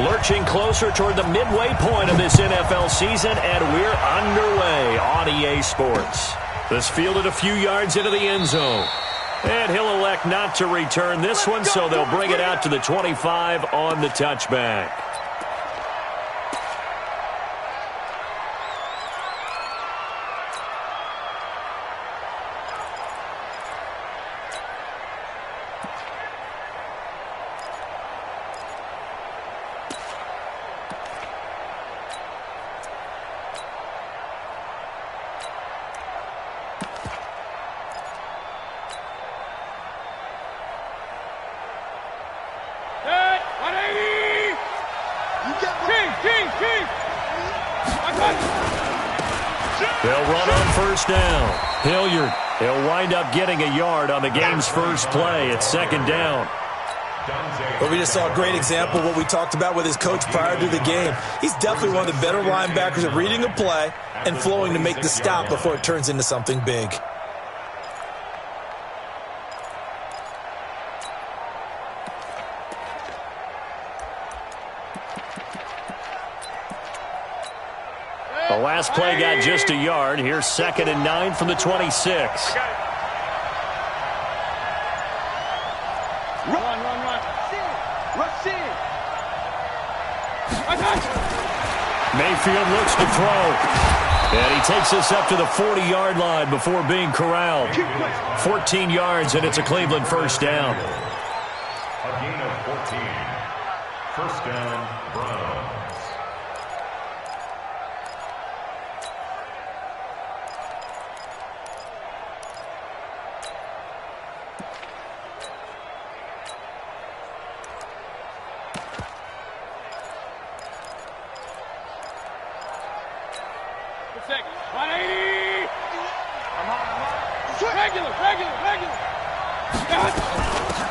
Lurching closer toward the midway point of this NFL season, and we're underway on EA Sports. This fielded a few yards into the end zone. And he'll elect not to return this one, so they'll bring it out to the 25 on the touchback. They'll run on first down. Hilliard, he'll wind up getting a yard on the game's first play. It's second down. Well, we just saw a great example of what we talked about with his coach prior to the game. He's definitely one of the better linebackers at reading a play and flowing to make the stop before it turns into something big. The last play got just a yard. Here's 2nd and 9 from the 26. Run. Mayfield looks to throw. And he takes us up to the 40-yard line before being corralled. 14 yards, and it's a Cleveland first down. A gain of 14. First down, Browns.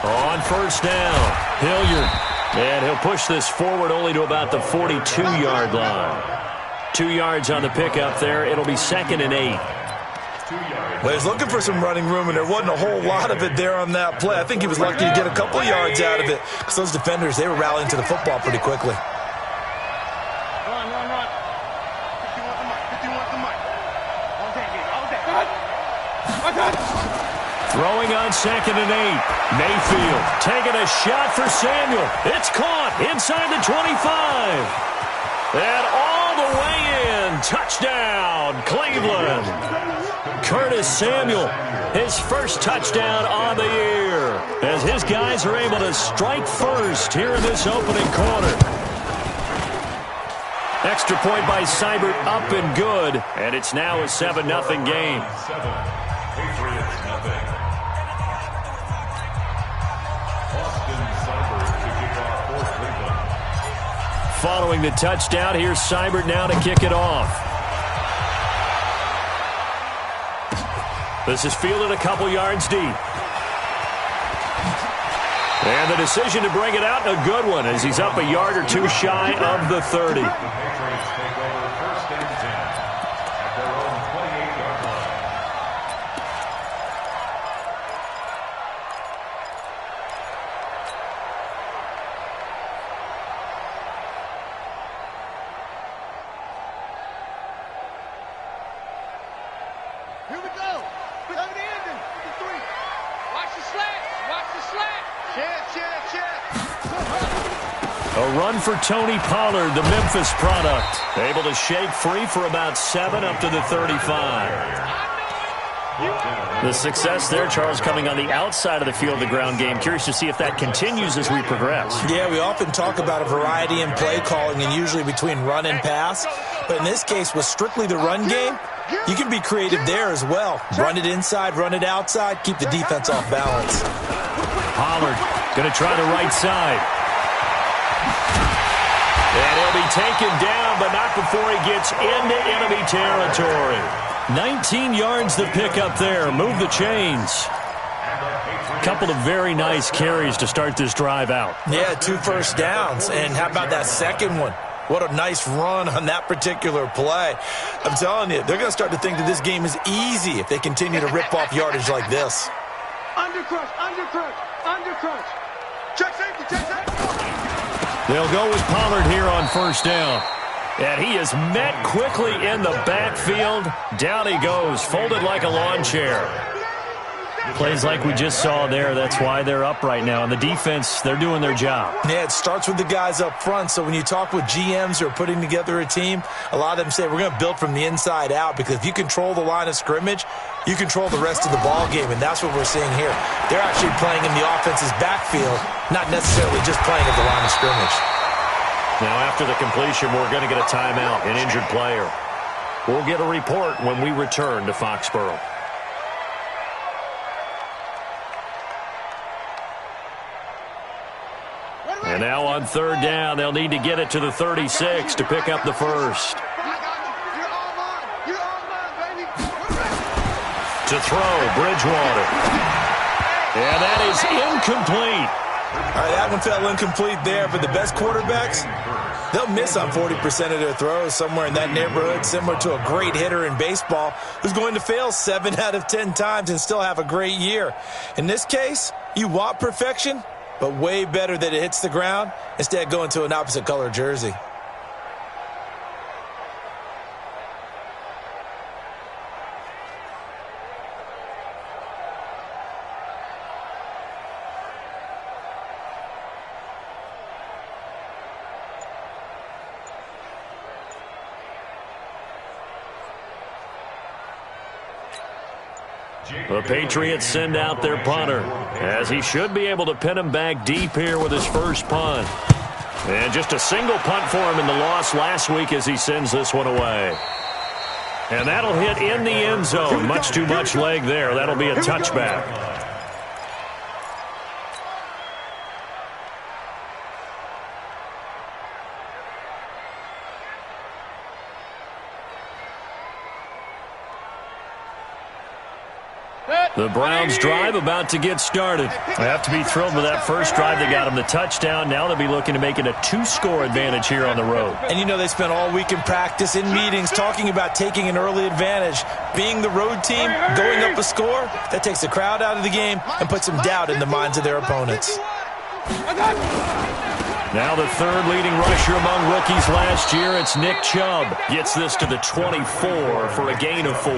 On first down, Hilliard. And he'll push this forward only to about the 42-yard line. 2 yards on the pickup there. It'll be 2nd and 8. Well, he was looking for some running room, and there wasn't a whole lot of it there on that play. I think he was lucky to get a couple of yards out of it because those defenders, they were rallying to the football pretty quickly. Throwing on 2nd and 8. Mayfield taking a shot for Samuel. It's caught inside the 25. And all the way in. Touchdown, Cleveland. Curtis Samuel, his first touchdown on the year, as his guys are able to strike first here in this opening quarter. Extra point by Seibert, up and good, and it's now a 7-0 game. Patriots nothing. Following the touchdown, here's Seibert now to kick it off. This is fielded a couple yards deep. And the decision to bring it out, a good one, as he's up a yard or two shy of the 30. The Patriots take over 1st and 10 at their own 28-yard line. Here we go. Over the ending. 3. Watch the slat. Watch the slat. Check. A run for Tony Pollard, the Memphis product. Able to shake free for about 7 up to the 35. The success there, Charles, coming on the outside of the field, the ground game. Curious to see if that continues as we progress. Yeah, we often talk about a variety in play calling and usually between run and pass. But in this case, with strictly the run game, you can be creative there as well. Run it inside, run it outside, keep the defense off balance. Pollard going to try the right side. And he'll be taken down, but not before he gets into enemy territory. 19 yards the pickup there. Move the chains. Couple of very nice carries to start this drive out. Yeah, 2 first downs. And how about that second one? What a nice run on that particular play. I'm telling you, they're going to start to think that this game is easy if they continue to rip off yardage like this. Undercrush. Check safety. They'll go with Pollard here on first down. And he is met quickly in the backfield. Down he goes, folded like a lawn chair. Plays like we just saw there. That's why they're up right now. And the defense, they're doing their job. Yeah, it starts with the guys up front. So when you talk with GMs who are putting together a team, a lot of them say we're going to build from the inside out, because if you control the line of scrimmage, you control the rest of the ball game, and that's what we're seeing here. They're actually playing in the offense's backfield, not necessarily just playing at the line of scrimmage. Now after the completion, we're going to get a timeout, an injured player. We'll get a report when we return to Foxborough. And now on third down, they'll need to get it to the 36 to pick up the first. To throw, Bridgewater. And that is incomplete. All right, that one fell incomplete there, but the best quarterbacks, they'll miss on 40% of their throws, somewhere in that neighborhood, similar to a great hitter in baseball who's going to fail 7 out of 10 times and still have a great year. In this case, you want perfection, but way better that it hits the ground instead of going to an opposite color jersey. The Patriots send out their punter, as he should be able to pin him back deep here with his first punt. And just a single punt for him in the loss last week as he sends this one away. And that'll hit in the end zone. Much too much leg there. That'll be a touchback. The Browns drive about to get started. I have to be thrilled with that first drive. They got them the touchdown. Now they'll be looking to make it a 2-score advantage here on the road. And you know they spent all week in practice, in meetings, talking about taking an early advantage. Being the road team, going up a score, that takes the crowd out of the game and puts some doubt in the minds of their opponents. Now the third leading rusher among rookies last year, it's Nick Chubb. Gets this to the 24 for a gain of 4.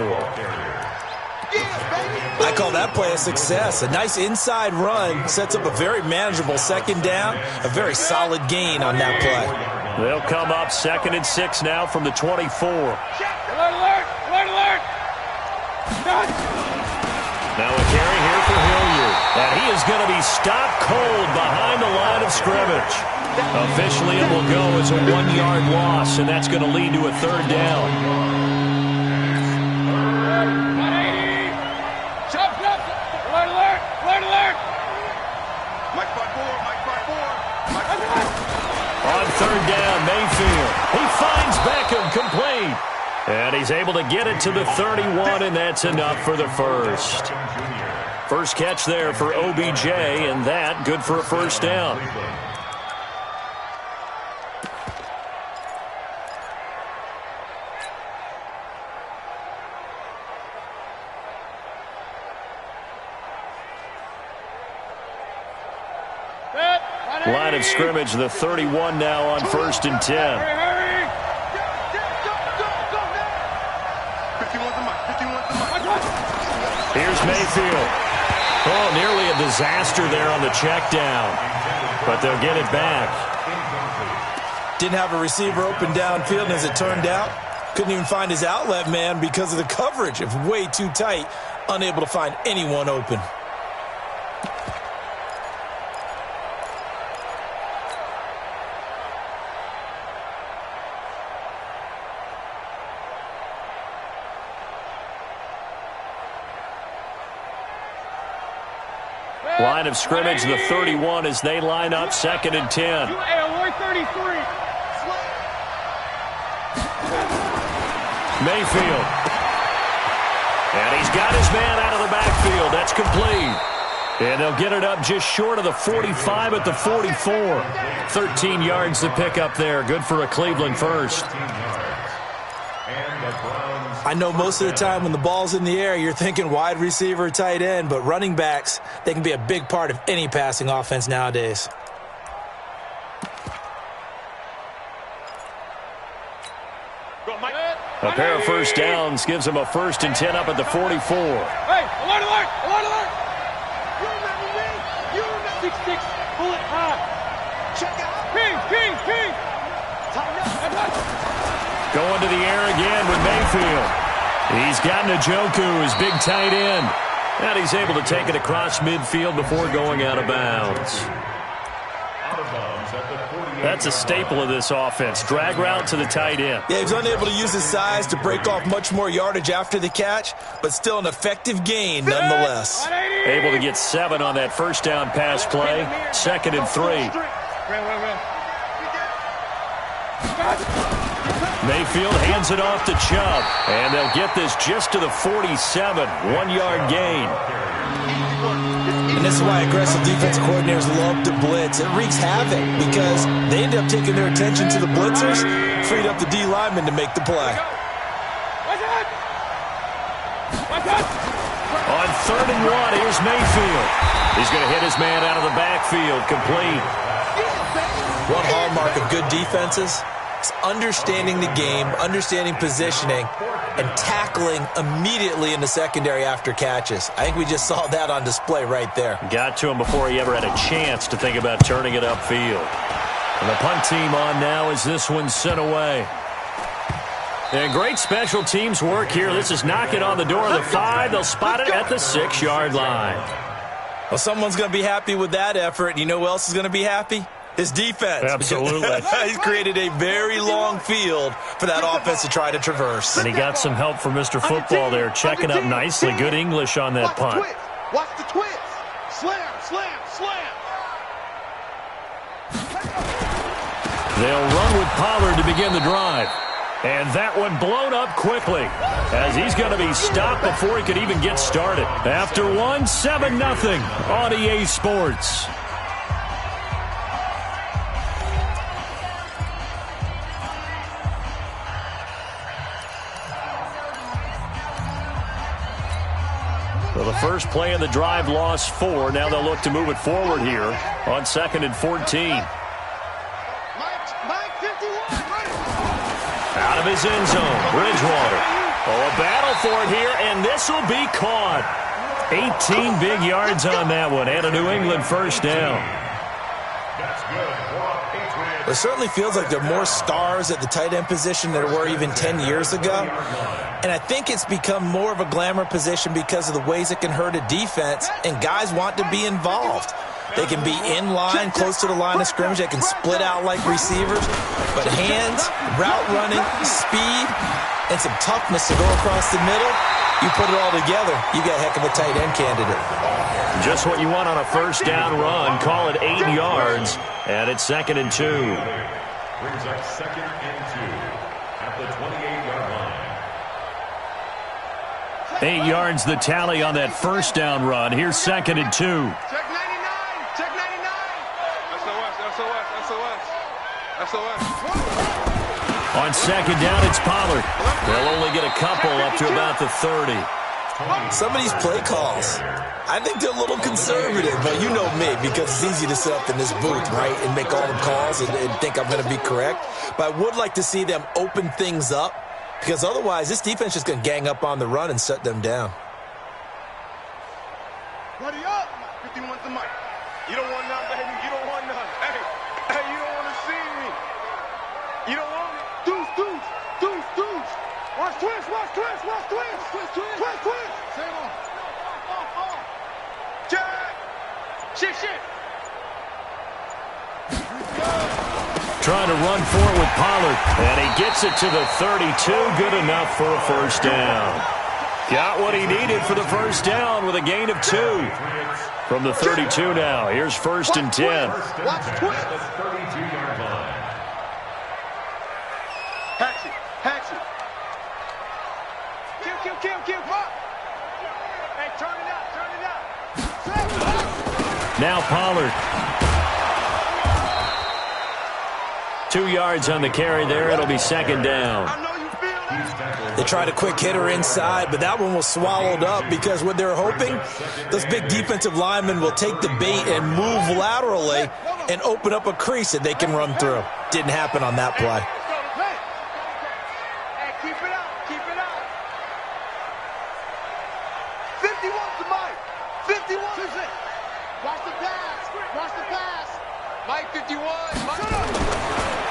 I call that play a success. A nice inside run sets up a very manageable second down, a very solid gain on that play. They'll come up 2nd and 6 now from the 24. Alert, alert, alert, alert. Now a carry here for Hilliard. And he is going to be stopped cold behind the line of scrimmage. Officially it will go as a 1-yard loss, and that's going to lead to a third down. On third down, Mayfield. He finds Beckham complete. And he's able to get it to the 31, and that's enough for the first. First catch there for OBJ, and that good for a first down. Line of scrimmage, the 31 now on 1st and 10. Here's Mayfield. Oh, nearly a disaster there on the check down. But they'll get it back. Didn't have a receiver open downfield, and as it turned out, couldn't even find his outlet man because of the coverage. It was way too tight, unable to find anyone open. Line of scrimmage, the 31 as they line up 2nd and 10. Mayfield. And he's got his man out of the backfield. That's complete. And they'll get it up just short of the 45 at the 44. 13 yards to pick up there. Good for a Cleveland first. I know most of the time when the ball's in the air, you're thinking wide receiver, tight end, but running backs, they can be a big part of any passing offense nowadays. A pair of first downs gives them a 1st and 10 up at the 44. Hey, alert, alert, alert, alert! You remember me? You remember 6'6", bullet high. Check out. Ping, ping, ping. Tighten up. Going to the air again with Mayfield. He's got Njoku, his big tight end. And he's able to take it across midfield before going out of bounds. That's a staple of this offense. Drag route to the tight end. Yeah, he's unable to use his size to break off much more yardage after the catch, but still an effective gain nonetheless. Able to get 7 on that first down pass play. 2nd and 3. Mayfield hands it off to Chubb. And they'll get this just to the 47. 1-yard gain. And this is why aggressive defense coordinators love to blitz. It wreaks havoc because they end up taking their attention to the blitzers, freed up the D lineman to make the play. On 3rd and 1, here's Mayfield. He's going to hit his man out of the backfield, complete. One hallmark of good defenses is understanding the game, understanding positioning, and tackling immediately in the secondary after catches. I think we just saw that on display right there. Got to him before he ever had a chance to think about turning it upfield. And the punt team on now as this one's sent away. And great special teams work here. This is knocking on the door of the 5. They'll spot it at the 6-yard line. Well, someone's going to be happy with that effort. You know who else is going to be happy? His defense. Absolutely. He's created a very long field for that offense to try to traverse. And he got some help from Mr. Football there, checking up nicely. Good English on that punt. Watch the twist. Slam, slam, slam. They'll run with Pollard to begin the drive. And that one blown up quickly as he's going to be stopped before he could even get started. After 1, 7-0 on EA Sports. So the first play of the drive lost 4. Now they'll look to move it forward here on 2nd and 14. Out of his end zone, Bridgewater. Oh, a battle for it here, and this will be caught. 18 big yards on that one, and a New England first down. It certainly feels like there are more stars at the tight end position than there were even 10 years ago. And I think it's become more of a glamour position because of the ways it can hurt a defense, and guys want to be involved. They can be in line, close to the line of scrimmage. They can split out like receivers. But hands, route running, speed, and some toughness to go across the middle, you put it all together, you got a heck of a tight end candidate. Just what you want on a first down run. Call it 8 yards, and it's 2nd and 2. Brings up 2nd and 2 at the 28-yard line. 8 yards the tally on that first down run. Here's 2nd and 2. Check 99. Check 99. SOS. On 2nd down, it's Pollard. They'll only get a couple up to about the 30. Some of these play calls, I think they're a little conservative, but you know me, because it's easy to sit up in this booth, right, and make all the calls and think I'm going to be correct. But I would like to see them open things up, because otherwise this defense is going to gang up on the run and shut them down. Ready up. 51's the mic. You don't want none, baby. You don't want none. Hey, you don't want to see me. You don't want it. Deuce. Watch twist. Same on. Jack. Shit. Trying to run for it with Pollard, and he gets it to the 32. Good enough for a first down. Got what he needed for the first down with a gain of 2. From the 32 now, here's 1st and 10. Watch twist. The 32-yard line. Hatch it. Kill. Hey, turn it up. Now Pollard. 2 yards on the carry there. It'll be 2nd down. I know you feel it. They tried a quick hitter inside, but that one was swallowed up because what they're hoping, those big defensive linemen will take the bait and move laterally and open up a crease that they can run through. Didn't happen on that play. Hey, keep it up. Watch the pass. Watch the pass. Mike 51.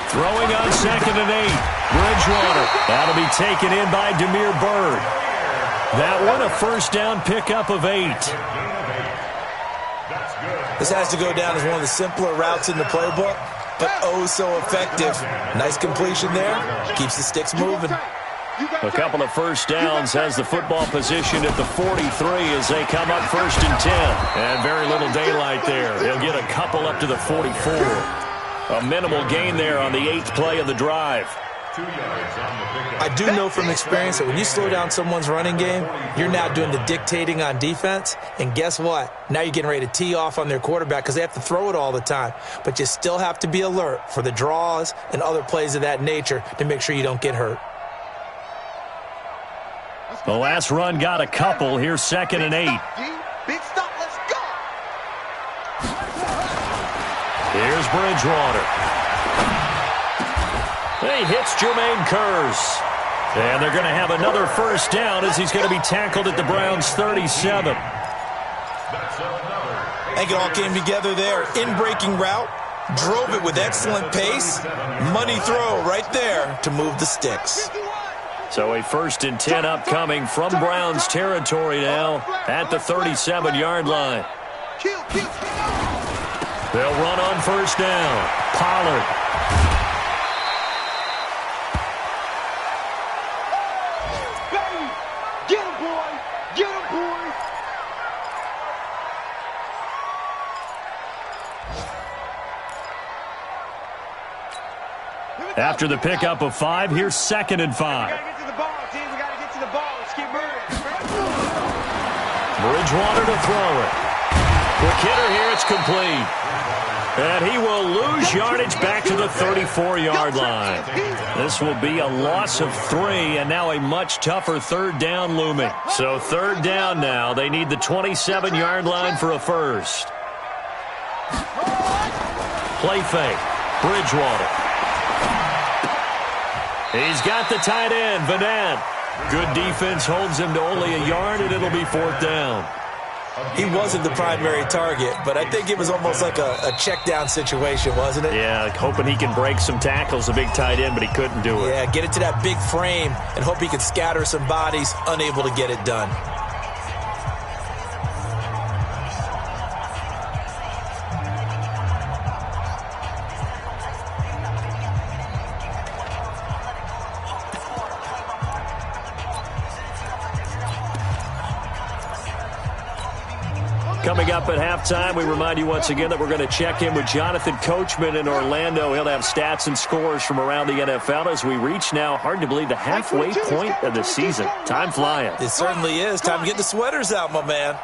Throwing on 2nd and 8. Bridgewater. That'll be taken in by Demir Bird. That one a first down pickup of 8. This has to go down as one of the simpler routes in the playbook, but oh so effective. Nice completion there. Keeps the sticks moving. A couple of first downs has the football positioned at the 43 as they come up 1st and 10. And very little daylight there. They'll get a couple up to the 44. A minimal gain there on the 8th play of the drive. I do know from experience that when you slow down someone's running game, you're now doing the dictating on defense. And guess what? Now you're getting ready to tee off on their quarterback because they have to throw it all the time. But you still have to be alert for the draws and other plays of that nature to make sure you don't get hurt. The last run got a couple. Here's 2nd and 8. Big stop. Let's go. Here's Bridgewater. He hits Jermaine Kearse. And they're going to have another first down as he's going to be tackled at the Browns' 37. I think it all came together there. In-breaking route. Drove it with excellent pace. Money throw right there to move the sticks. So a 1st and 10 upcoming from Browns territory now at the 37-yard line. They'll run on first down. Pollard. Get him, boy. Get him, boy. After the pickup of 5, here's 2nd and 5. We got to get to the ball, team. We got to get to the ball. Let's keep moving. Bridgewater to throw it. Quick hitter here. It's complete. And he will lose yardage back to the 34-yard line. This will be a loss of 3, and now a much tougher 3rd down looming. So 3rd down now. They need the 27-yard line for a first. Play fake. Bridgewater. He's got the tight end, Vanant. Good defense holds him to only a yard, and it'll be 4th down. He wasn't the primary target, but I think it was almost like a check down situation, wasn't it? Yeah, hoping he can break some tackles, a big tight end, but he couldn't do it. Yeah, get it to that big frame and hope he can scatter some bodies, unable to get it done. Coming up at halftime, we remind you once again that we're going to check in with Jonathan Coachman in Orlando. He'll have stats and scores from around the NFL as we reach now, hard to believe, the halfway point of the season. Time flying. It certainly is. Time to get the sweaters out, my man.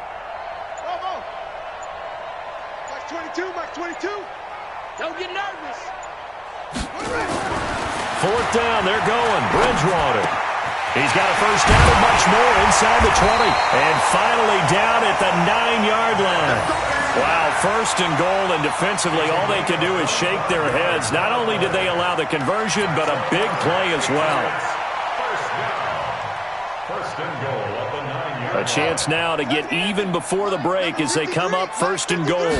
Max 22, Max 22. Don't get nervous. 4th down, they're going. Bridgewater. He's got a first down and much more inside the 20. And finally down at the 9-yard line. Wow, 1st and goal, and defensively all they can do is shake their heads. Not only did they allow the conversion, but a big play as well. First and goal at the 9-yard line. A chance now to get even before the break as they come up 1st and goal.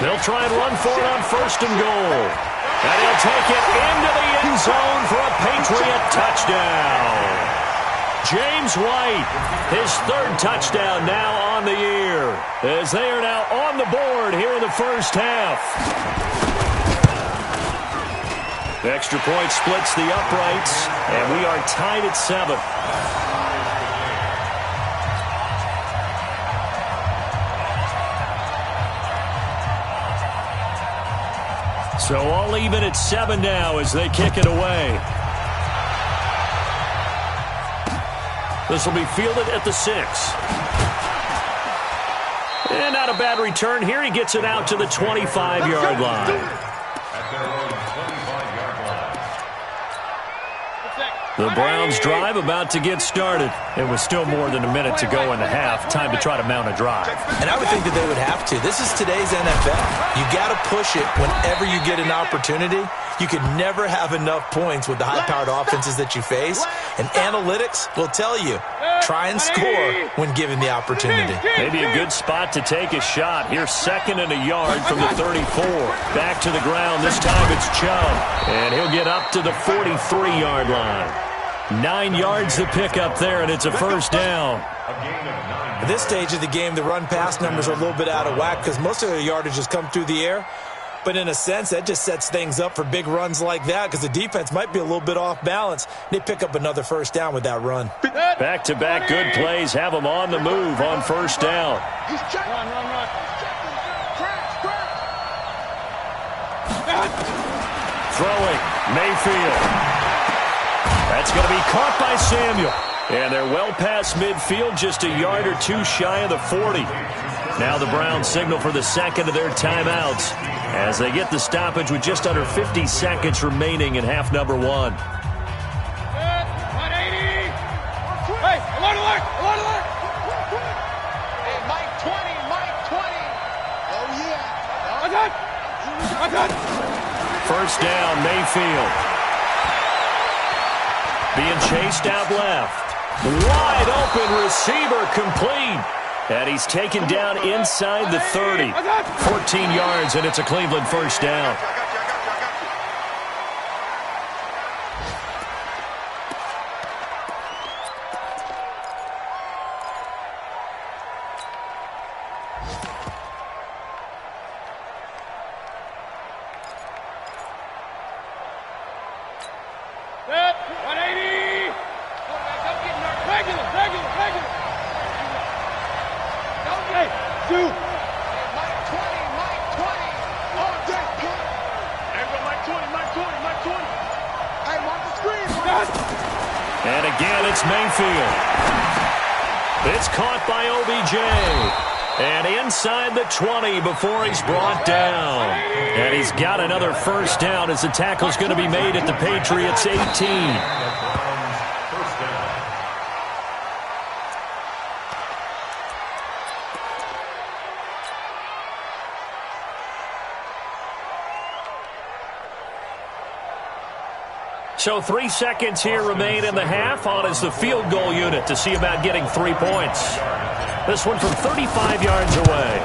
They'll try and run for it on 1st and goal. And he'll take it into the end zone for a Patriot touchdown. James White, his 3rd touchdown now on the year, as they are now on the board here in the first half. The extra point splits the uprights, and we are tied at 7. So all even at 7 now as they kick it away. This will be fielded at the 6. And not a bad return here. He gets it out to the 25-yard line. At their own 25-yard line. The Browns drive about to get started. It was still more than a minute to go in the half. Time to try to mount a drive. And I would think that they would have to. This is today's NFL. You got to push it whenever you get an opportunity. You can never have enough points with the high-powered offenses that you face, and analytics will tell you, try and score when given the opportunity. Maybe a good spot to take a shot. Here's 2nd and a yard from the 34. Back to the ground. This time it's Chubb, and he'll get up to the 43-yard line. 9 yards to pick up there, and it's a first down. At this stage of the game, the run-pass numbers are a little bit out of whack because most of the yardage has come through the air. But in a sense, that just sets things up for big runs like that because the defense might be a little bit off balance. They pick up another first down with that run. Back-to-back good plays have them on the move on first down. Run. Throwing, Mayfield. That's going to be caught by Samuel. And they're well past midfield, just a yard or two shy of the 40. Now the Browns signal for the second of their timeouts as they get the stoppage with just under 50 seconds remaining in half number 1. 180. Hey, alert. Hey, Mike 20. Oh, yeah. I'm done. First down, Mayfield. Being chased out left. Wide open receiver complete. And he's taken down inside the 30. 14 yards, and it's a Cleveland first down. And again, it's Mayfield. It's caught by OBJ. And inside the 20 before he's brought down. And he's got another first down as the tackle's going to be made at the Patriots' 18. So 3 seconds here remain in the half. On is the field goal unit to see about getting 3 points. This one from 35 yards away.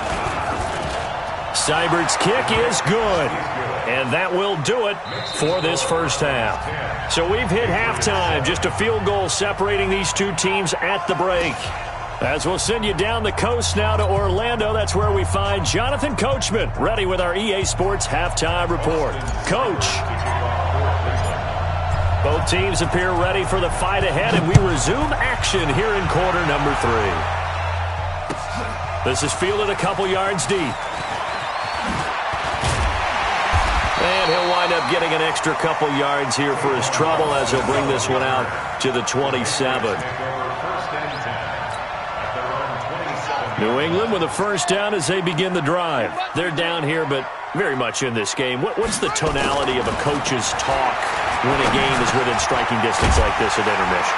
Seibert's kick is good. And that will do it for this first half. So we've hit halftime. Just a field goal separating these two teams at the break. As we'll send you down the coast now to Orlando, that's where we find Jonathan Coachman, ready with our EA Sports halftime report. Coach. Both teams appear ready for the fight ahead, and we resume action here in quarter number 3. This is fielded a couple yards deep. And he'll wind up getting an extra couple yards here for his trouble as he'll bring this one out to the 27. New England with a first down as they begin the drive. They're down here, but very much in this game. What's the tonality of a coach's talk when a game is within striking distance like this at intermission?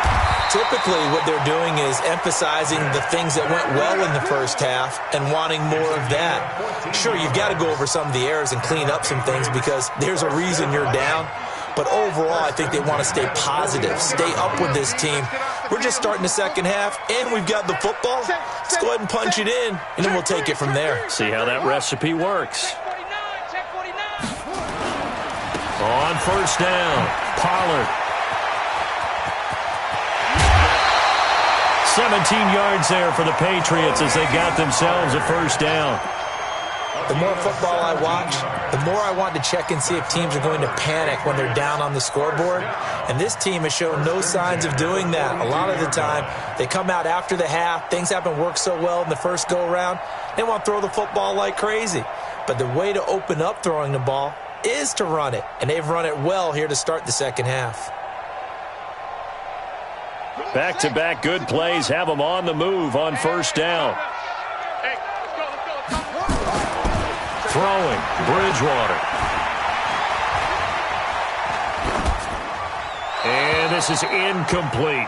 Typically, what they're doing is emphasizing the things that went well in the first half and wanting more of that. Sure, you've got to go over some of the errors and clean up some things because there's a reason you're down. But overall, I think they want to stay positive, stay up with this team. We're just starting the second half, and we've got the football. Let's go ahead and punch it in, and then we'll take it from there. See how that recipe works. On first down, Pollard. 17 yards there for the Patriots as they got themselves a first down. The more football I watch, the more I want to check and see if teams are going to panic when they're down on the scoreboard. And this team has shown no signs of doing that. A lot of the time, they come out after the half. Things haven't worked so well in the first go-around. They want to throw the football like crazy. But the way to open up throwing the ball is to run it. And they've run it well here to start the second half. Back-to-back good plays have them on the move on first down. Throwing, Bridgewater. And this is incomplete.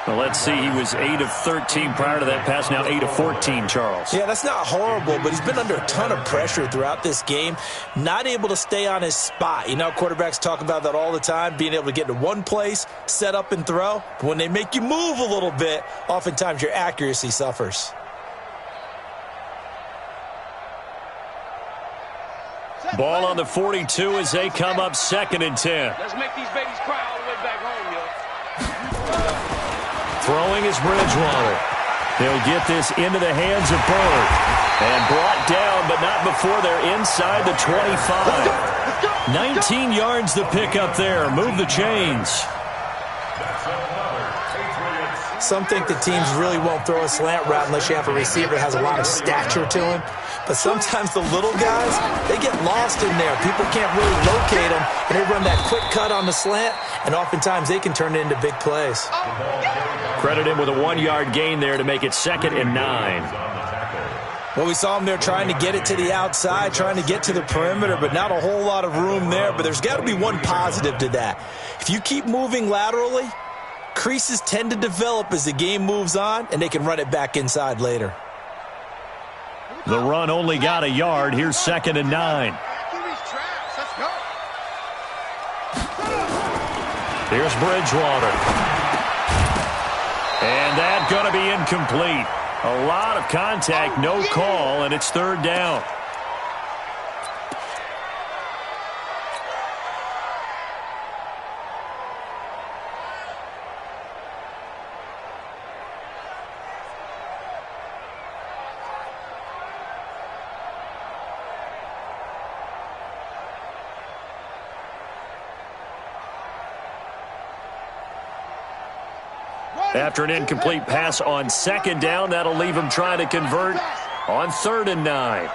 Well, let's see. He was 8 of 13 prior to that pass. Now 8 of 14, Charles. Yeah, that's not horrible, but he's been under a ton of pressure throughout this game. Not able to stay on his spot. You know, quarterbacks talk about that all the time, being able to get to one place, set up and throw. But when they make you move a little bit, oftentimes your accuracy suffers. Ball on the 42 as they come up 2nd and 10. Let's make these babies cry all the way back home, yo. Throwing is Bridgewater. They'll get this into the hands of Bird. And brought down, but not before they're inside the 25. 19 yards the pick up there. Move the chains. Some think the teams really won't throw a slant route unless you have a receiver that has a lot of stature to him. But sometimes the little guys, they get lost in there. People can't really locate them, and they run that quick cut on the slant, and oftentimes they can turn it into big plays. Credit him with a 1-yard gain there to make it 2nd and 9. Well, we saw him there trying to get it to the outside, trying to get to the perimeter, but not a whole lot of room there. But there's got to be one positive to that. If you keep moving laterally, creases tend to develop as the game moves on, and they can run it back inside later. The run only got a yard. Here's 2nd and 9. Here's Bridgewater. And that's going to be incomplete. A lot of contact, no call, and it's 3rd down. After an incomplete pass on 2nd down, that'll leave him trying to convert on 3rd and 9. Mark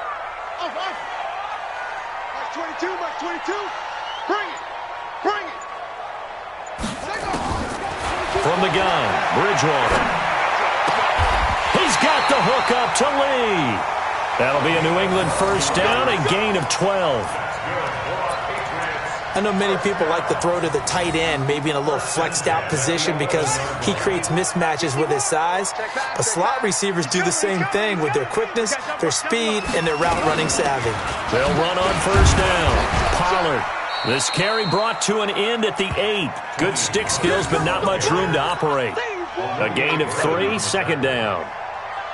22, Mark 22. Bring it. Bring it. From the gun, Bridgewater. He's got the hook up to Lee. That'll be a New England 1st down, a gain of 12. I know many people like to throw to the tight end, maybe in a little flexed out position because he creates mismatches with his size. But slot receivers do the same thing with their quickness, their speed, and their route running savvy. They'll run on 1st down. Pollard. This carry brought to an end at the 8. Good stick skills, but not much room to operate. A gain of 3, 2nd down.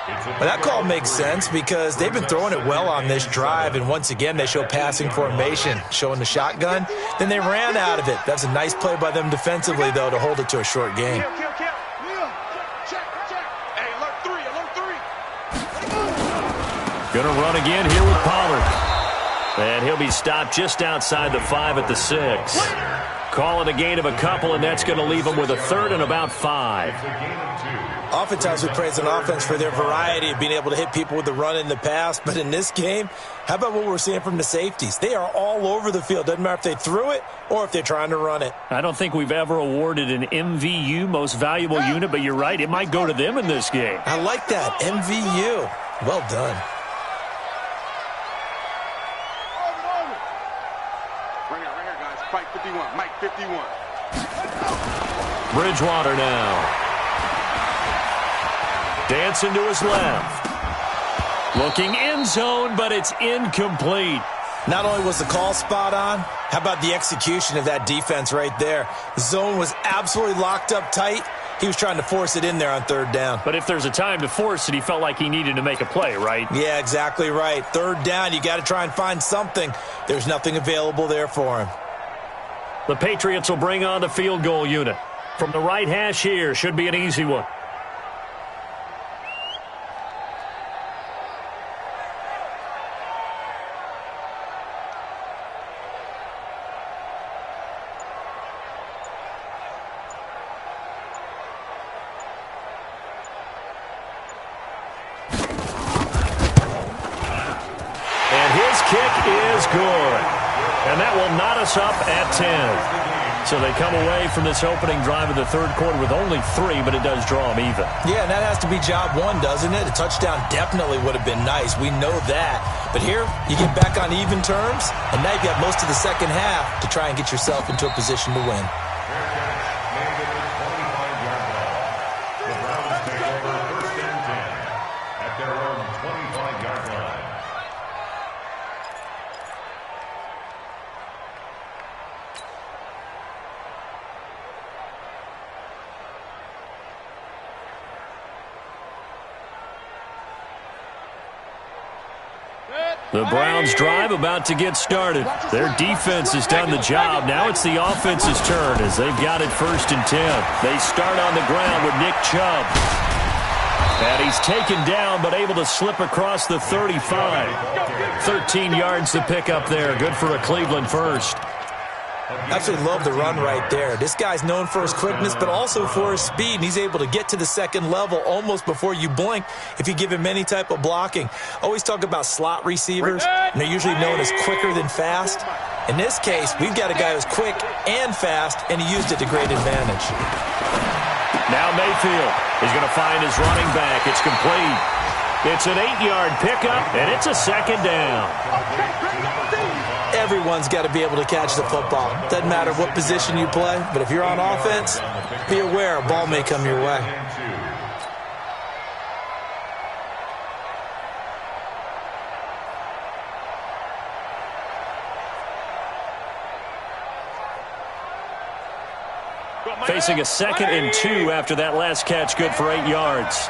Well, that call makes sense because they've been throwing it well on this drive, and once again they show passing formation, showing the shotgun. Then they ran out of it. That's a nice play by them defensively, though, to hold it to a short game. Gonna run again here with Pollard. And he'll be stopped just outside the 5 at the 6. Call it a gain of a couple, and that's going to leave him with a 3rd and about 5. Oftentimes we praise an offense for their variety of being able to hit people with the run in the pass, but in this game, how about what we're seeing from the safeties? They are all over the field. Doesn't matter if they threw it or if they're trying to run it. I don't think we've ever awarded an MVU, most valuable unit, but you're right, it might go to them in this game. I like that, MVU. Well done. Right here, guys. Fight 51. Mike 51. Bridgewater now. Dancing to his left. Looking end zone, but it's incomplete. Not only was the call spot on, how about the execution of that defense right there? The zone was absolutely locked up tight. He was trying to force it in there on 3rd down. But if there's a time to force it, he felt like he needed to make a play, right? Yeah, exactly right. 3rd down, you got to try and find something. There's nothing available there for him. The Patriots will bring on the field goal unit. From the right hash here, should be an easy one. Good. And that will knot us up at 10. So they come away from this opening drive of the 3rd quarter with only 3, but it does draw them even. Yeah, and that has to be job 1, doesn't it? A touchdown definitely would have been nice. We know that. But here, you get back on even terms, and now you've got most of the second half to try and get yourself into a position to win. own 25-yard line. The Browns' drive about to get started. Their defense has done the job. Now it's the offense's turn as they've got it 1st and 10. They start on the ground with Nick Chubb. And he's taken down but able to slip across the 35. 13 yards to pick up there. Good for a Cleveland first. Absolutely love the run right there. This guy's known for his quickness, but also for his speed. And he's able to get to the second level almost before you blink if you give him any type of blocking. Always talk about slot receivers, and they're usually known as quicker than fast. In this case, we've got a guy who's quick and fast, and he used it to great advantage. Now Mayfield is going to find his running back. It's complete. It's an 8-yard pickup, and it's a 2nd down. Everyone's got to be able to catch the football. Doesn't matter what position you play, but if you're on offense, be aware a ball may come your way. Facing a 2nd and 2 after that last catch, good for 8 yards.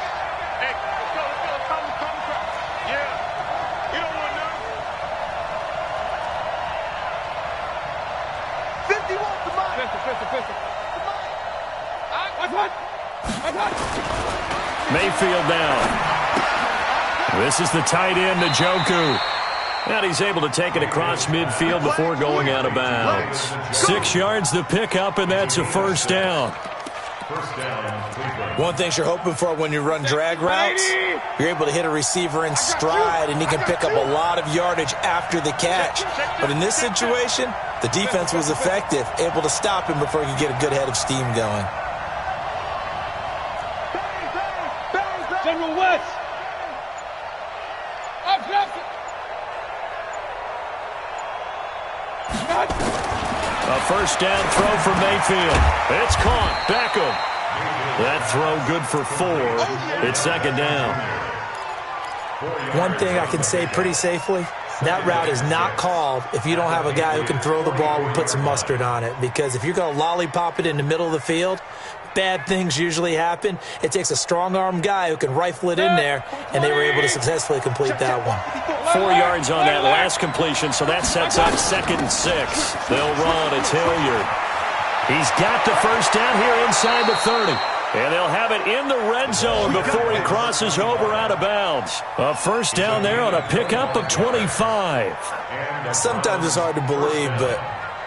Mayfield down. This is the tight end, Njoku. And he's able to take it across midfield before going out of bounds. 6 yards to pick up, and that's a 1st down. One thing you're hoping for when you run drag routes, you're able to hit a receiver in stride, and he can pick up a lot of yardage after the catch. But in this situation, the defense was effective, able to stop him before he could get a good head of steam going. General West. A 1st down throw for Mayfield. It's caught. Beckham. That throw good for 4. It's 2nd down. One thing I can say pretty safely, that route is not called if you don't have a guy who can throw the ball and put some mustard on it. Because if you're going to lollipop it in the middle of the field, bad things usually happen. It takes a strong-arm guy who can rifle it in there, and they were able to successfully complete that one. 4 yards on that last completion, so that sets up 2nd and 6. They'll run. It's Hilliard. He's got the 1st down here inside the 30. And they'll have it in the red zone before he crosses over out of bounds. A 1st down there on a pickup of 25. Sometimes it's hard to believe, but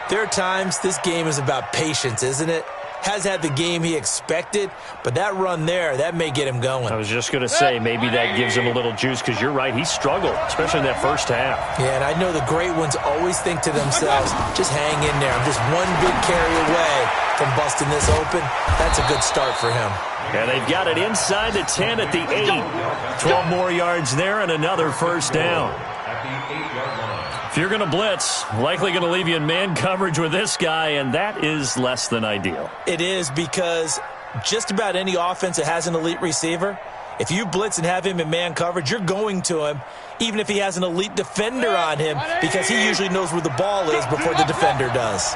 there are times this game is about patience, isn't it? Has had the game he expected, but that run there, that may get him going. I was just going to say, maybe that gives him a little juice, because you're right, he struggled, especially in that 1st half. Yeah, and I know the great ones always think to themselves, just hang in there. I'm just one big carry away from busting this open. That's a good start for him. And they've got it inside the 10 at the 8. 12 more yards there and another 1st down. At the 8-yard line. If you're going to blitz, likely going to leave you in man coverage with this guy, and that is less than ideal. It is, because just about any offense that has an elite receiver, if you blitz and have him in man coverage, you're going to him, even if he has an elite defender on him, because he usually knows where the ball is before the defender does.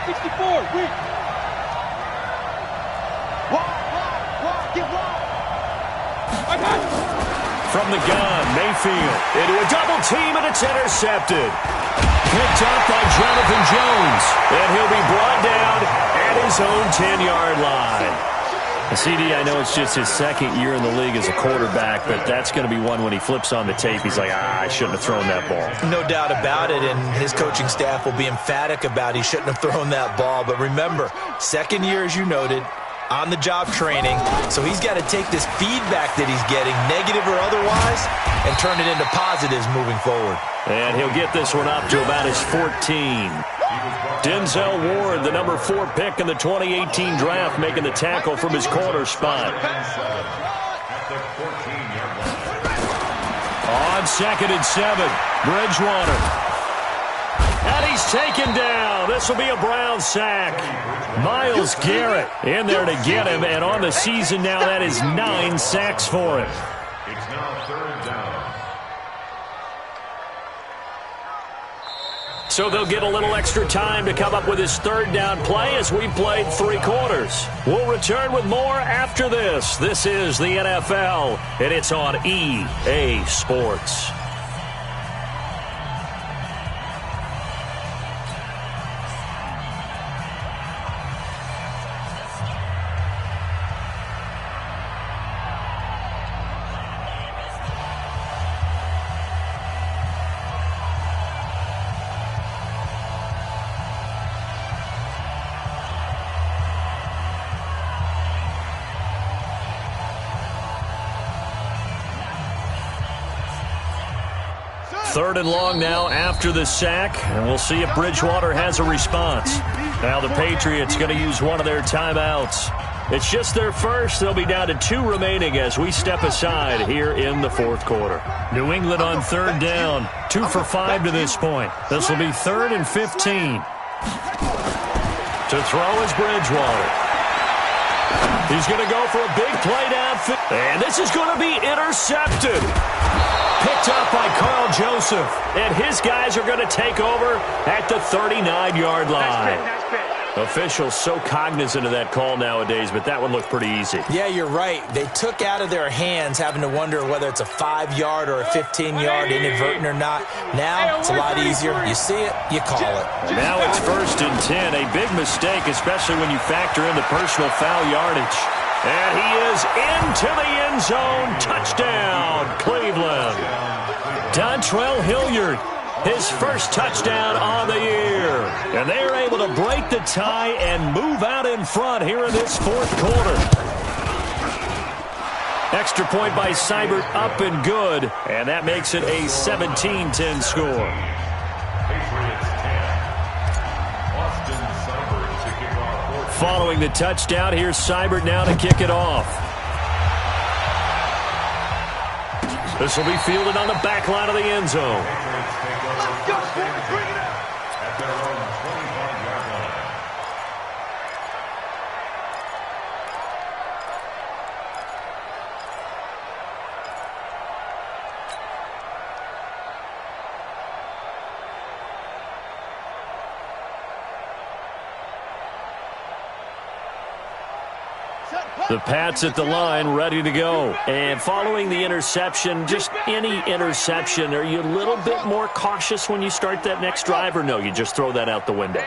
64, weak. From the gun, Mayfield into a double team, and it's intercepted. Picked off by Jonathan Jones, and he'll be brought down at his own 10-yard line. CD, I know it's just his 2nd year in the league as a quarterback, but that's going to be one when he flips on the tape, he's like, I shouldn't have thrown that ball. No doubt about it, and his coaching staff will be emphatic about he shouldn't have thrown that ball. But remember, 2nd year, as you noted, on-the-job training, so he's got to take this feedback that he's getting, negative or otherwise, and turn it into positives moving forward. And he'll get this one up to about his 14. Denzel Ward, the number 4 pick in the 2018 draft, making the tackle from his corner spot. On 2nd and 7, Bridgewater. And he's taken down. This will be a Brown sack. Myles Garrett in there to get him. And on the season now, that is 9 sacks for him. It's now 3rd down. So they'll get a little extra time to come up with his 3rd down play as we played 3 quarters. We'll return with more after this. This is the NFL, and it's on EA Sports. Third and long now after the sack, and we'll see if Bridgewater has a response. Now the Patriots going to use one of their timeouts. It's just their first. They'll be down to 2 remaining as we step aside here in the 4th quarter. New England on 3rd down, 2 for 5 to this point. This will be 3rd and 15. To throw is Bridgewater. He's going to go for a big play downfield, and this is going to be intercepted. Picked up by Carl Joseph, and his guys are going to take over at the 39-yard line. Officials so cognizant of that call nowadays, but that one looked pretty easy. Yeah, you're right. They took out of their hands having to wonder whether it's a 5-yard or a 15-yard, inadvertent or not. Now it's a lot easier. You see it, you call it. Now it's 1st and 10. A big mistake, especially when you factor in the personal foul yardage. And he is into the end zone. Touchdown, Cleveland. Dontrell Hilliard, his first touchdown on the year. And they are able to break the tie and move out in front here in this 4th quarter. Extra point by Seibert, up and good. And that makes it a 17-10 score. Following the touchdown, here's Seibert now to kick it off. This will be fielded on the back line of the end zone. The Pats at the line, ready to go. And following the interception, just any interception, are you a little bit more cautious when you start that next drive, or no, you just throw that out the window?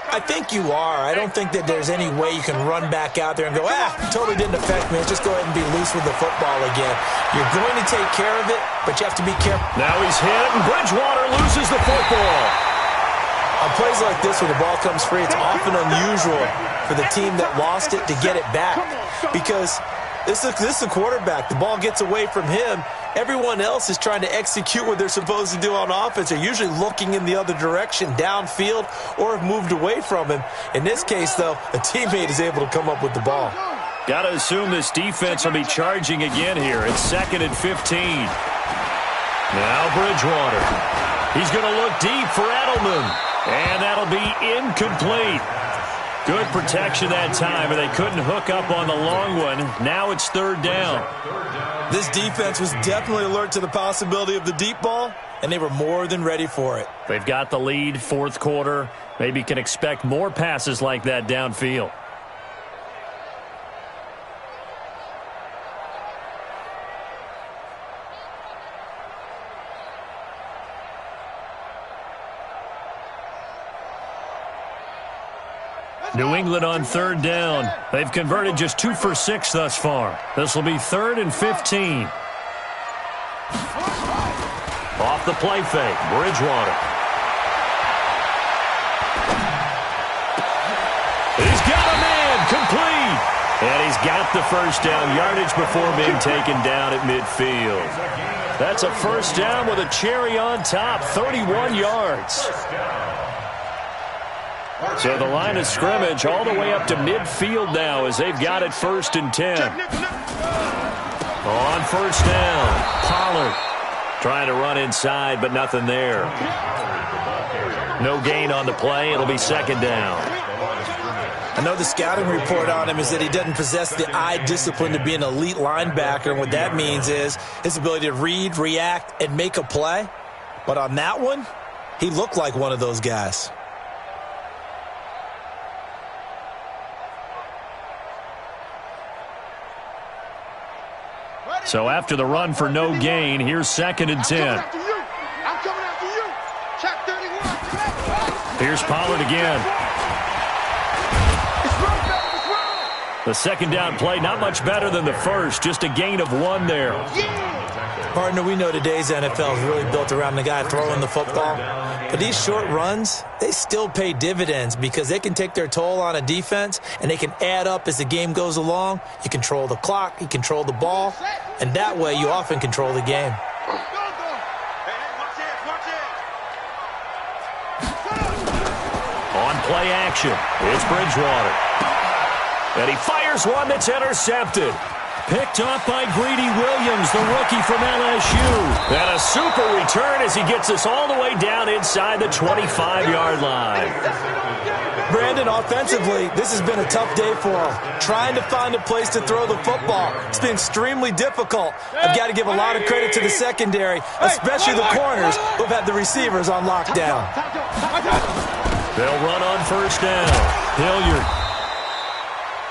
I think you are. I don't think that there's any way you can run back out there and go, totally didn't affect me. Let's just go ahead and be loose with the football again. You're going to take care of it, but you have to be careful. Now he's hit, and Bridgewater loses the football. On plays like this where the ball comes free, it's often unusual for the team that lost it to get it back, because this is a quarterback. The ball gets away from him. Everyone else is trying to execute what they're supposed to do on offense. They're usually looking in the other direction, downfield, or have moved away from him. In this case, though, a teammate is able to come up with the ball. Got to assume this defense will be charging again here. It's 2nd and 15. Now Bridgewater. He's going to look deep for Edelman. And that'll be incomplete. Good protection that time, but they couldn't hook up on the long one. Now it's 3rd down. This defense was definitely alert to the possibility of the deep ball, and they were more than ready for it. They've got the lead, 4th quarter. Maybe can expect more passes like that downfield. New England on 3rd down. They've converted just 2 for 6 thus far. This will be 3rd and 15. Off the play fake, Bridgewater. He's got a man, complete. And he's got the first down yardage before being taken down at midfield. That's a first down with a cherry on top, 31 yards. So the line of scrimmage all the way up to midfield now as they've got it 1st and 10. On 1st down, Pollard trying to run inside, but nothing there. No gain on the play. It'll be second down. I know the scouting report on him is that he doesn't possess the eye discipline to be an elite linebacker, and what that means is his ability to read, react, and make a play. But on that one, he looked like one of those guys. So after the run for no gain, here's second and 10. I'm coming after you. Check 31. Here's Pollard again. It's wrong. The second down play, not much better than the first. Just a gain of 1 there. Partner, we know today's NFL is really built around the guy throwing the football. But these short runs, they still pay dividends because they can take their toll on a defense, and they can add up as the game goes along. You control the clock, you control the ball, and that way you often control the game. On play action, it's Bridgewater. And he fires one that's intercepted. Picked off by Greedy Williams, the rookie from LSU. And a super return as he gets us all the way down inside the 25-yard line. Brandon, offensively, this has been a tough day for him. Trying to find a place to throw the football. It's been extremely difficult. I've got to give a lot of credit to the secondary, especially the corners who've had the receivers on lockdown. They'll run on first down. Hilliard.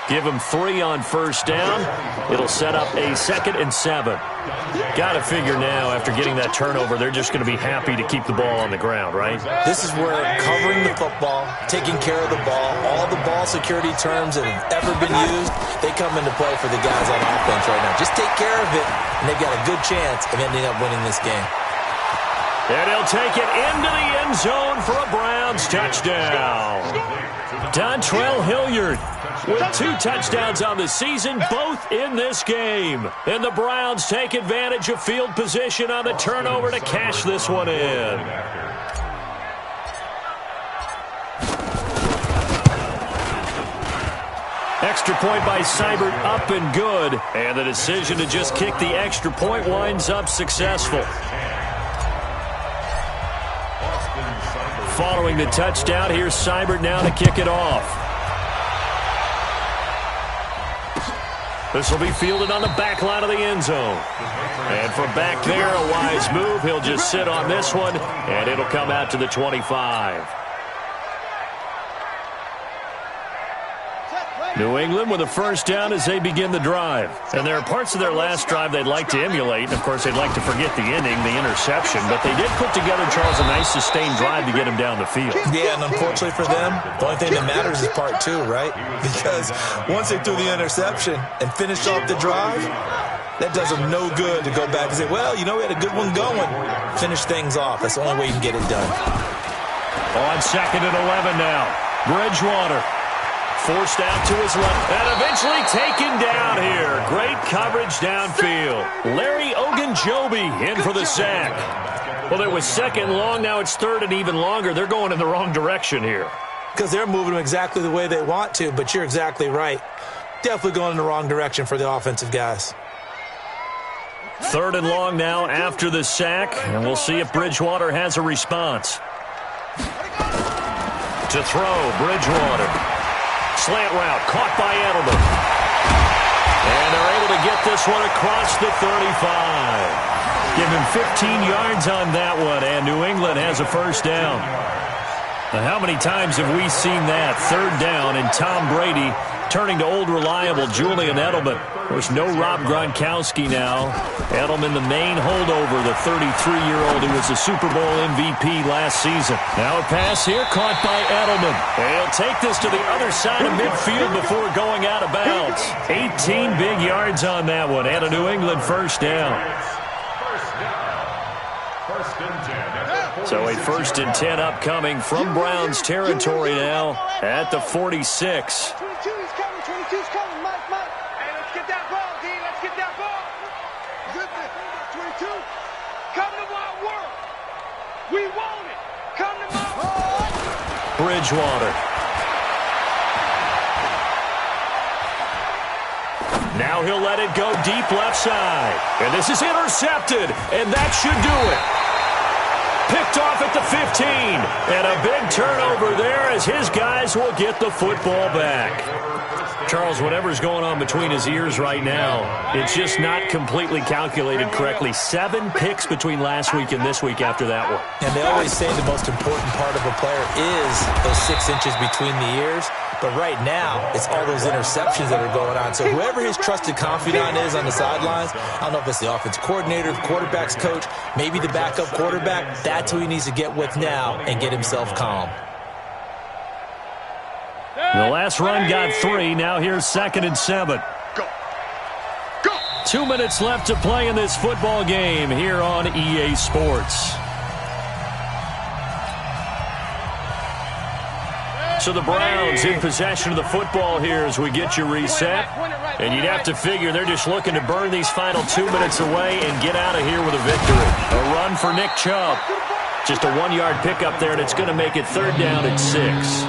Give him 3 on first down. It'll set up a 2nd and 7. Got to figure now, after getting that turnover, they're just going to be happy to keep the ball on the ground, right? This is where covering the football, taking care of the ball, all the ball security terms that have ever been used, they come into play for the guys on offense right now. Just take care of it, and they've got a good chance of ending up winning this game. And he'll take it into the end zone for a Browns touchdown. Dontrell Hilliard with 2 touchdowns on the season, both in this game. And the Browns take advantage of field position on the turnover to cash this one in. Extra point by Seibert, up and good. And the decision to just kick the extra point winds up successful. Following the touchdown, here's Seibert now to kick it off. This will be fielded on the back line of the end zone. And from back there, a wise move. He'll just sit on this one, and it'll come out to the 25. New England with a first down as they begin the drive. And there are parts of their last drive they'd like to emulate. Of course, they'd like to forget the inning, the interception. But they did put together, Charles, a nice sustained drive to get him down the field. Yeah, and unfortunately for them, the only thing that matters is part 2, right? Because once they threw the interception and finished off the drive, that does them no good to go back and say, well, you know, we had a good one going. Finish things off. That's the only way you can get it done. On 2nd and 11 now. Bridgewater. Forced out to his left, and eventually taken down here. Great coverage downfield. Larry Ogunjobi in for the sack. Well, it was 2nd long, now it's 3rd and even longer. They're going in the wrong direction here. Because they're moving them exactly the way they want to, but you're exactly right. Definitely going in the wrong direction for the offensive guys. 3rd and long now after the sack, and we'll see if Bridgewater has a response. To throw, Bridgewater. Slant route, caught by Edelman. And they're able to get this one across the 35. Give him 15 yards on that one, and New England has a first down. Now, how many times have we seen that? 3rd down, and Tom Brady turning to old reliable Julian Edelman. Of course, no Rob Gronkowski now. Edelman, the main holdover, the 33-year-old who was the Super Bowl MVP last season. Now a pass here caught by Edelman. He'll take this to the other side of midfield before going out of bounds. 18 big yards on that one, and a New England first down. So a 1st and 10 upcoming from Browns territory now at the 46. 22's coming, 22's coming, Mike. Hey, let's get that ball, D. Let's get that ball. Good, 22. Come to my world. We want it. Come to my world. Bridgewater. Now he'll let it go deep left side. And this is intercepted, and that should do it. Picked off at the 15. And a big turnover there as his guys will get the football back. Charles, whatever's going on between his ears right now, it's just not completely calculated correctly. 7 picks between last week and this week after that one. And they always say the most important part of a player is those 6 inches between the ears. But right now, it's all those interceptions that are going on. So whoever his trusted confidant is on the sidelines, I don't know if it's the offense coordinator, the quarterback's coach, maybe the backup quarterback, that's who he needs to get with now and get himself calm. The last run got 3. Now here's 2nd and 7. Go. Go. 2 minutes left to play in this football game here on EA Sports. So the Browns in possession of the football here as we get you reset. And you'd have to figure they're just looking to burn these final 2 minutes away and get out of here with a victory. A run for Nick Chubb. Just a 1-yard pickup there, and it's going to make it 3rd down and 6.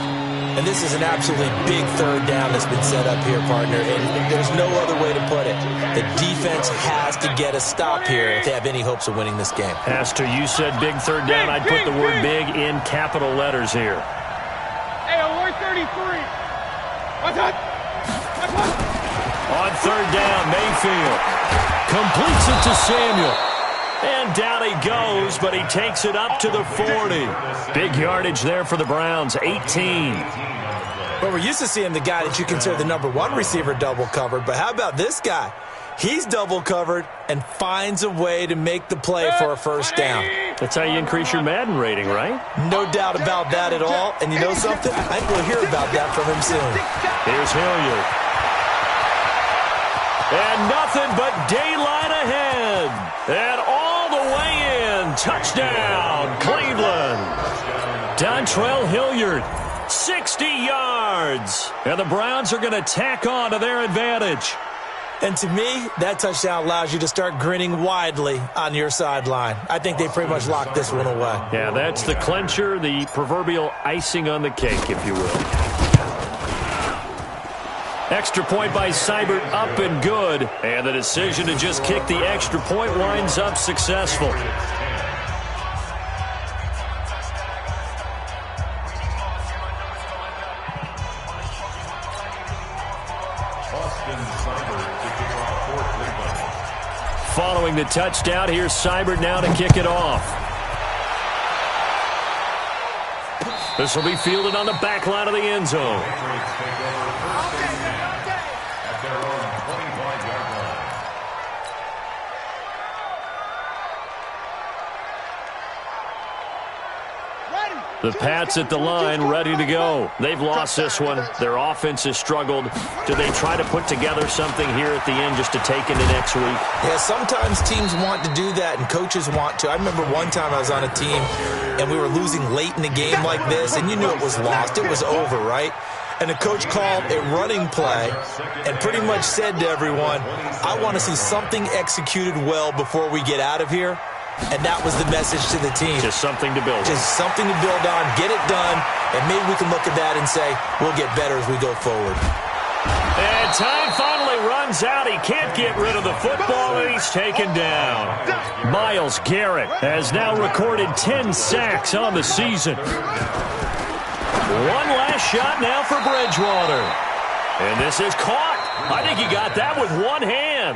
And this is an absolutely big 3rd down that's been set up here, partner. And there's no other way to put it. The defense has to get a stop here if they have any hopes of winning this game. Has to. You said big 3rd down. I'd put the word big in capital letters here. Hey, we're 33. What's up? On 3rd down, Mayfield completes it to Samuel. And down he goes, but he takes it up to the 40. Big yardage there for the Browns, 18. But we're used to seeing the guy that you consider the #1 receiver double covered. But how about this guy? He's double covered and finds a way to make the play for a 1st down. That's how you increase your Madden rating, right? No doubt about that at all. And you know something? I think we'll hear about that from him soon. Here's Hilliard. And nothing but daylight ahead. And all the way in. Touchdown, Cleveland. Dontrell Hilliard, 60 yards. And the Browns are going to tack on to their advantage. And to me, that touchdown allows you to start grinning widely on your sideline. I think they pretty much locked this one away. Yeah, that's the clincher, the proverbial icing on the cake, if you will. Extra point by Seibert, up and good. And the decision to just kick the extra point winds up successful. Following the touchdown, here's Seibert now to kick it off. This will be fielded on the back line of the end zone. The Pats at the line, ready to go. They've lost this one. Their offense has struggled. Do they try to put together something here at the end just to take into next week? Yeah, sometimes teams want to do that and coaches want to. I remember one time I was on a team and we were losing late in the game like this, and you knew it was lost. It was over, right? And the coach called a running play and pretty much said to everyone, I want to see something executed well before we get out of here. And that was the message to the team. Just something to build on. Just something to build on, get it done, and maybe we can look at that and say, we'll get better as we go forward. And time finally runs out. He can't get rid of the football, and he's taken down. Myles Garrett has now recorded 10 sacks on the season. One last shot now for Bridgewater. And this is caught. I think he got that with one hand.